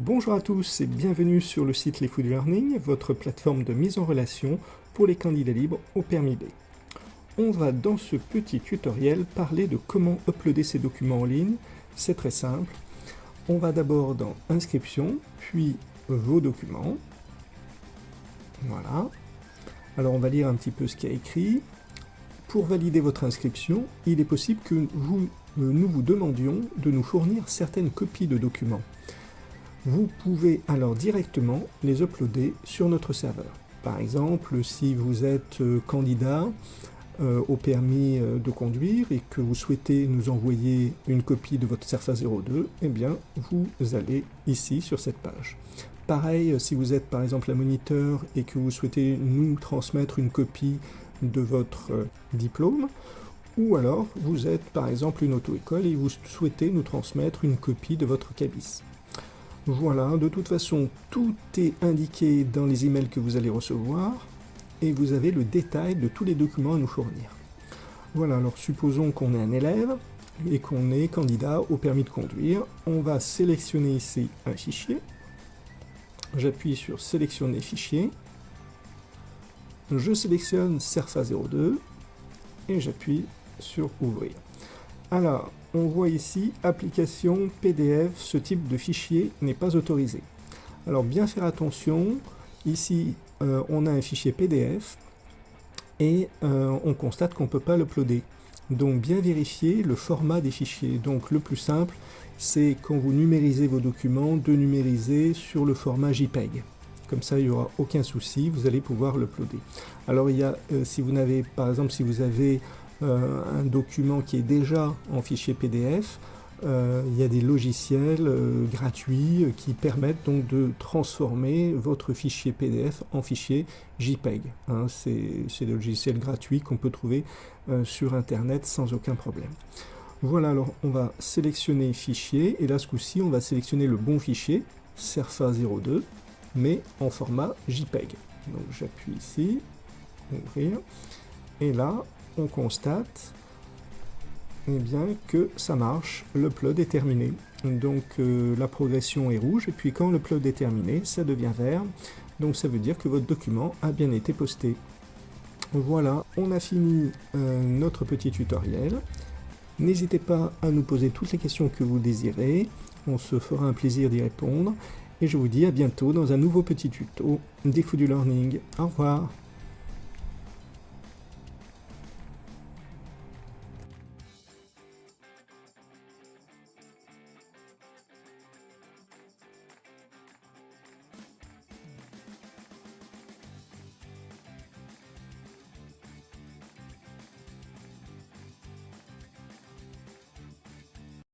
Bonjour à tous et bienvenue sur le site Les Fous du Learning, votre plateforme de mise en relation pour les candidats libres au permis B. On va dans ce petit tutoriel parler de comment uploader ces documents en ligne. C'est très simple. On va d'abord dans Inscription, puis Vos documents. Voilà. Alors on va lire un petit peu ce qu'il y a écrit. Pour valider votre inscription, il est possible que nous vous demandions de nous fournir certaines copies de documents. Vous pouvez alors directement les uploader sur notre serveur. Par exemple, si vous êtes candidat au permis de conduire et que vous souhaitez nous envoyer une copie de votre CERFA 02, eh bien, vous allez ici sur cette page. Pareil, si vous êtes par exemple un moniteur et que vous souhaitez nous transmettre une copie de votre diplôme, ou alors vous êtes par exemple une auto-école et vous souhaitez nous transmettre une copie de votre CABIS. Voilà, de toute façon, tout est indiqué dans les emails que vous allez recevoir et vous avez le détail de tous les documents à nous fournir. Voilà, alors supposons qu'on est un élève et qu'on est candidat au permis de conduire. On va sélectionner ici un fichier. J'appuie sur sélectionner fichier. Je sélectionne CERFA 02 et j'appuie sur ouvrir. Alors, on voit ici application PDF, ce type de fichier n'est pas autorisé. Alors bien faire attention, ici on a un fichier PDF et on constate qu'on ne peut pas l'uploader. Donc bien vérifier le format des fichiers. Donc le plus simple, c'est quand vous numérisez vos documents, de numériser sur le format JPEG. Comme ça, il n'y aura aucun souci, vous allez pouvoir l'uploader. Alors il y a, si vous n'avez, par exemple, si vous avez un document qui est déjà en fichier PDF, il y a des logiciels gratuits qui permettent donc de transformer votre fichier PDF en fichier JPEG. Hein, c'est des logiciels gratuits qu'on peut trouver sur Internet sans aucun problème. Voilà, alors on va sélectionner fichier, et là ce coup-ci on va sélectionner le bon fichier, CERFA 02, mais en format JPEG. Donc j'appuie ici, ouvrir, et là on constate eh bien, que ça marche, l'upload est terminé. Donc la progression est rouge, et puis quand l'upload est terminé, ça devient vert. Donc ça veut dire que votre document a bien été posté. Voilà, on a fini notre petit tutoriel. N'hésitez pas à nous poser toutes les questions que vous désirez, on se fera un plaisir d'y répondre. Et je vous dis à bientôt dans un nouveau petit tuto des Fous du Learning. Au revoir.